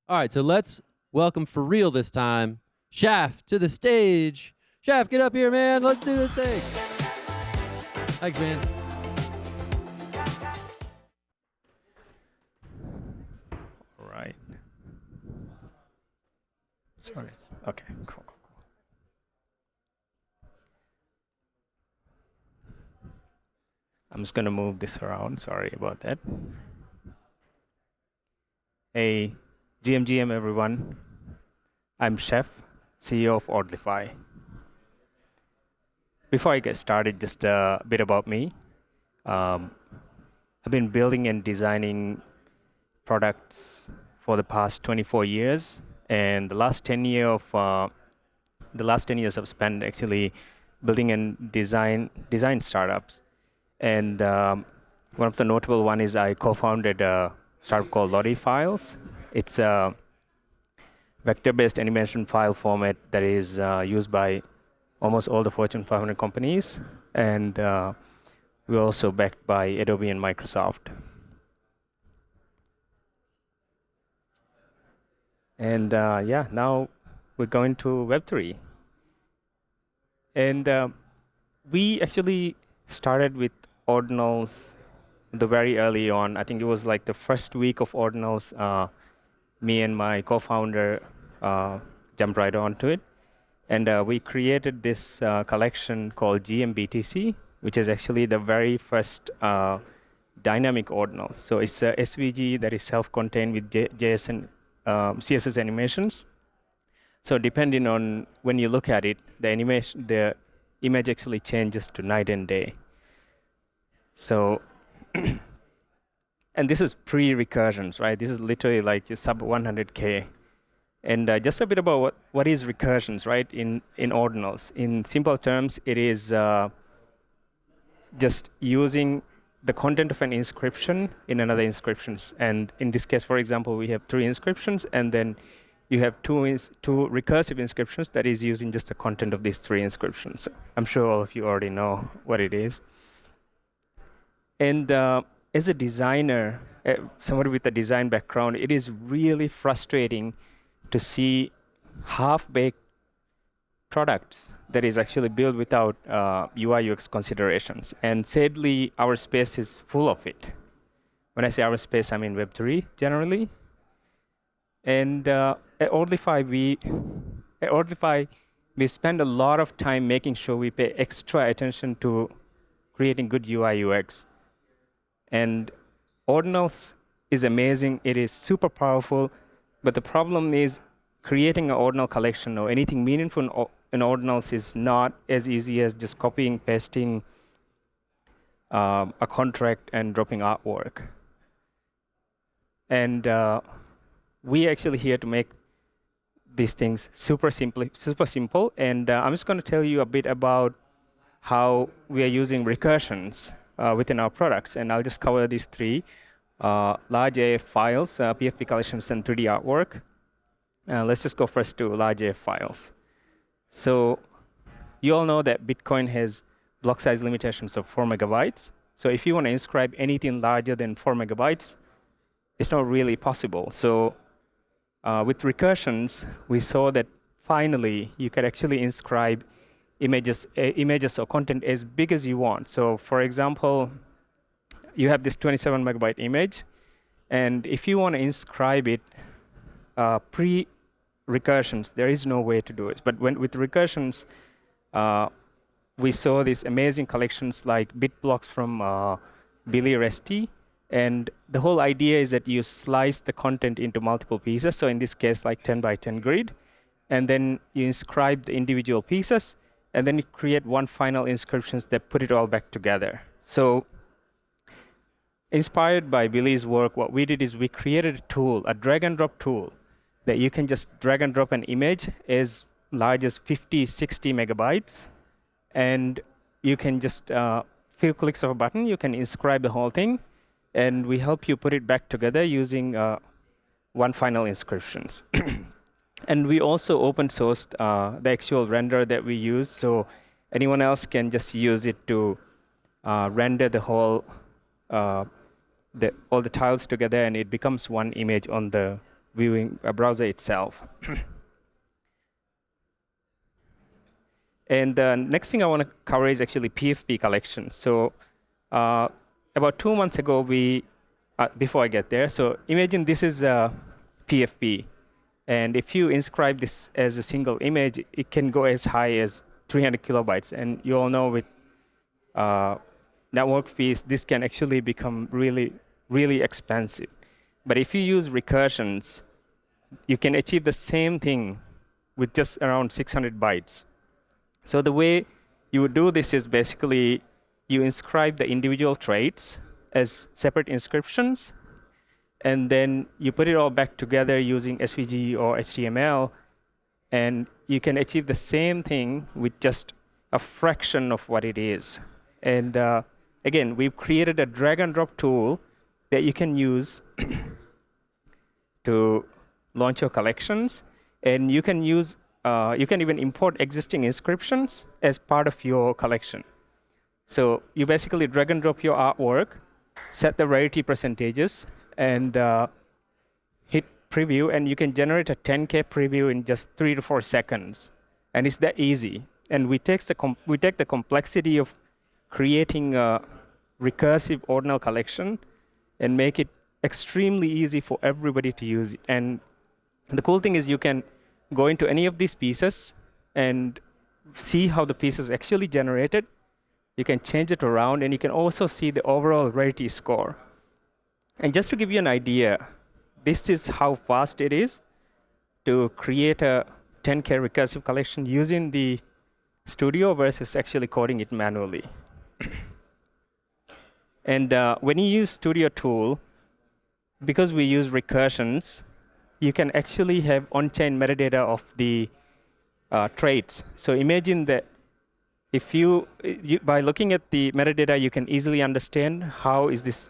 All right, so let's welcome for real this time, Shaf to the stage. Shaf, get up here, man. Let's do this thing. Thanks, man. All right. Sorry. Okay, cool. I'm just going to move this around. Sorry about that. Hey, GM everyone. I'm Shaf, CEO of Ordlify. Before I get started, just a bit about me. I've been building and designing products for the past 24 years, and the last 10 years I've spent actually building and design startups. And one of the notable one is I co-founded a startup called Ordinals. It's a vector-based animation file format that is used by almost all the Fortune 500 companies, and we're also backed by Adobe and Microsoft. And now we're going to Web3. And we actually started with Ordinals the very early on. I think it was like the first week of Ordinals. Me and my co-founder jumped right onto it. And we created this collection called GMBTC, which is actually the very first dynamic ordinal. So it's a SVG that is self-contained with JS and CSS animations. So depending on when you look at it, the image actually changes to night and day. So, and this is pre-recursions, right? This is literally like just sub 100K. And just a bit about what is recursions, right, in ordinals. In simple terms, it is just using the content of an inscription in another inscriptions. And in this case, for example, we have 3 inscriptions, and then you have two recursive inscriptions that is using just the content of these 3 inscriptions. I'm sure all of you already know what it is. And as a designer, somebody with a design background, it is really frustrating to see half-baked products that is actually built without UI UX considerations. And sadly, our space is full of it. When I say our space, I mean Web3 generally. And at Ordlify, we spend a lot of time making sure we pay extra attention to creating good UI UX. And Ordinals is amazing. It is super powerful. But the problem is creating an ordinal collection or anything meaningful in ordinals is not as easy as just copying, pasting a contract and dropping artwork. And we actually here to make these things super simple. And I'm just going to tell you a bit about how we are using recursions within our products. And I'll just cover these 3. Large AF files, PFP collections, and 3D artwork. Let's just go first to large AF files. So you all know that Bitcoin has block size limitations of 4 megabytes. So if you want to inscribe anything larger than 4 megabytes, it's not really possible. So with recursions, we saw that finally you could actually inscribe images or content as big as you want. So for example, you have this 27 megabyte image, and if you want to inscribe it pre-recursions, there is no way to do it. But with recursions, we saw these amazing collections like bit blocks from Billy Resti. And the whole idea is that you slice the content into multiple pieces. So in this case, like 10 by 10 grid. And then you inscribe the individual pieces. And then you create one final inscriptions that put it all back together. So inspired by Billy's work, what we did is we created a tool, a drag and drop tool, that you can just drag and drop an image as large as 50, 60 megabytes. And you can just, few clicks of a button, you can inscribe the whole thing. And we help you put it back together using one final inscriptions. And we also open sourced the actual render that we use, so anyone else can just use it to render the whole all the tiles together, and it becomes one image on the viewing a browser itself. And the next thing I want to cover is actually PFP collection. So about 2 months ago, before I get there, so imagine this is a PFP. And if you inscribe this as a single image, it can go as high as 300 kilobytes. And you all know with network fees, this can actually become really, really expensive. But if you use recursions, you can achieve the same thing with just around 600 bytes. So the way you would do this is basically you inscribe the individual traits as separate inscriptions, and then you put it all back together using SVG or HTML, and you can achieve the same thing with just a fraction of what it is. And again, we've created a drag and drop tool that you can use to launch your collections, and you can use you can even import existing inscriptions as part of your collection. So you basically drag and drop your artwork, set the rarity percentages, and hit preview, and you can generate a 10K preview in just 3 to 4 seconds. And it's that easy. And we take the complexity of creating a recursive ordinal collection and make it extremely easy for everybody to use it. And the cool thing is you can go into any of these pieces and see how the piece is actually generated. You can change it around, and you can also see the overall rarity score. And just to give you an idea, this is how fast it is to create a 10K recursive collection using the studio versus actually coding it manually. And when you use Studio tool, because we use recursions, you can actually have on-chain metadata of the traits. So imagine that if by looking at the metadata, you can easily understand how is this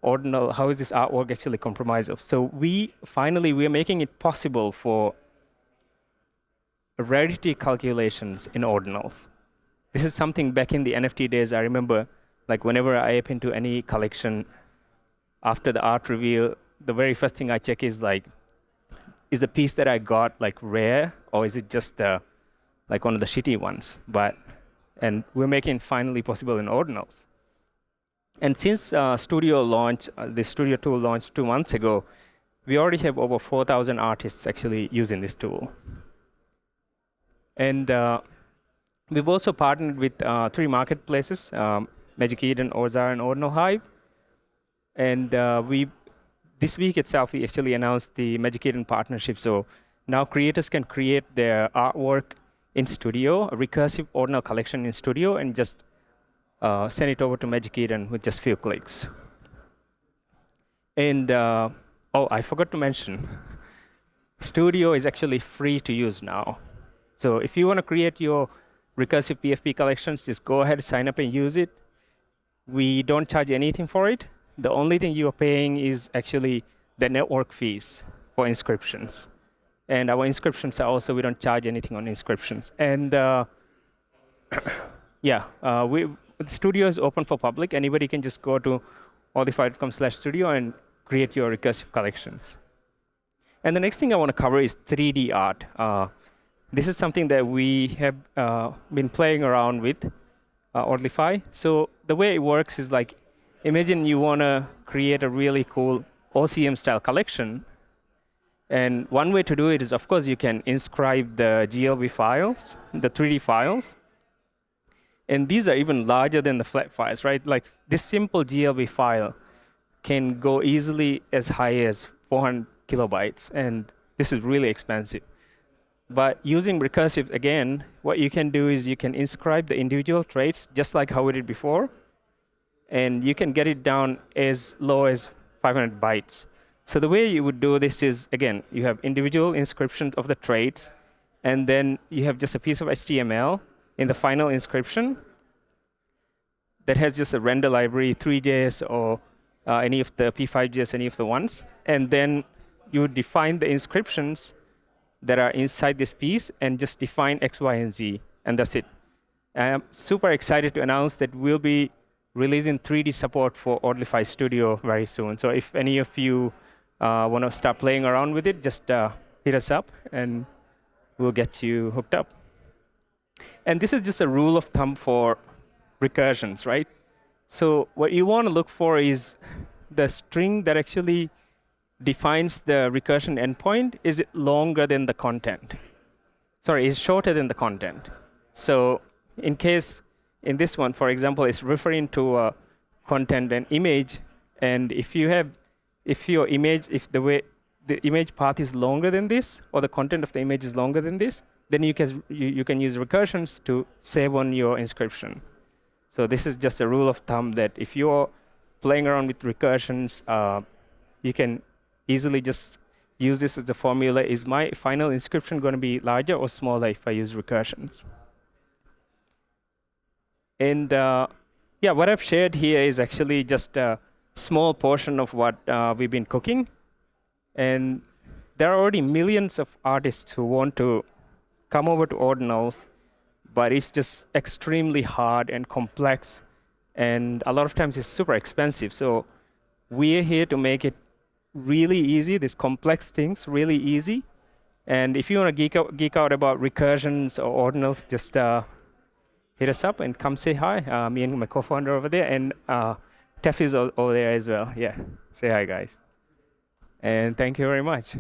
artwork actually comprised of. So we are making it possible for rarity calculations in ordinals. This is something back in the NFT days. I remember, like whenever I app into any collection, after the art reveal, the very first thing I check is like, is the piece that I got like rare, or is it just like one of the shitty ones? And we're making it finally possible in ordinals. And since Studio launched, the Studio tool launched 2 months ago, we already have over 4,000 artists actually using this tool. And we've also partnered with 3 marketplaces, Magic Eden, Ozar, and Ordinal Hive. And this week itself, we actually announced the Magic Eden partnership. So now creators can create their artwork in Studio, a recursive ordinal collection in Studio, and just send it over to Magic Eden with just few clicks. And I forgot to mention, Studio is actually free to use now. So if you want to create your recursive PFP collections, just go ahead, sign up and use it. We don't charge anything for it. The only thing you are paying is actually the network fees for inscriptions. And our inscriptions are also, we don't charge anything on inscriptions. And the Studio is open for public. Anybody can just go to ordlify.com/studio and create your recursive collections. And the next thing I want to cover is 3D art. This is something that we have been playing around with Ordlify. So the way it works is like, imagine you want to create a really cool OCM style collection. And one way to do it is, of course, you can inscribe the GLB files, the 3D files. And these are even larger than the flat files, right? Like this simple GLB file can go easily as high as 400 kilobytes. And this is really expensive. But using recursive, again, what you can do is you can inscribe the individual traits just like how we did before. And you can get it down as low as 500 bytes. So the way you would do this is, again, you have individual inscriptions of the traits, and then you have just a piece of HTML in the final inscription that has just a render library, 3JS or any of the P5JS, any of the ones. And then you would define the inscriptions that are inside this piece and just define X, Y, and Z, and that's it. I'm super excited to announce that we'll be releasing 3D support for Ordlify Studio very soon. So if any of you want to start playing around with it, just hit us up and we'll get you hooked up. And this is just a rule of thumb for recursions, right? So what you want to look for is the string that actually defines the recursion endpoint. Is it longer than the content? Sorry, is shorter than the content. So in case, in this one, for example, it's referring to a content and image, and if your image, if the image path is longer than this, or the content of the image is longer than this, then you can use recursions to save on your inscription. So this is just a rule of thumb that if you're playing around with recursions, you can easily just use this as a formula. Is my final inscription going to be larger or smaller if I use recursions? And yeah, what I've shared here is actually just a small portion of what we've been cooking. And there are already millions of artists who want to come over to Ordinals, but it's just extremely hard and complex, and a lot of times it's super expensive. So we're here to make it really easy, these complex things really easy. And if you want to geek out about recursions or Ordinals, just hit us up and come say hi. Me and my co-founder over there, and Tef is over there as well. Yeah, say hi, guys. And thank you very much.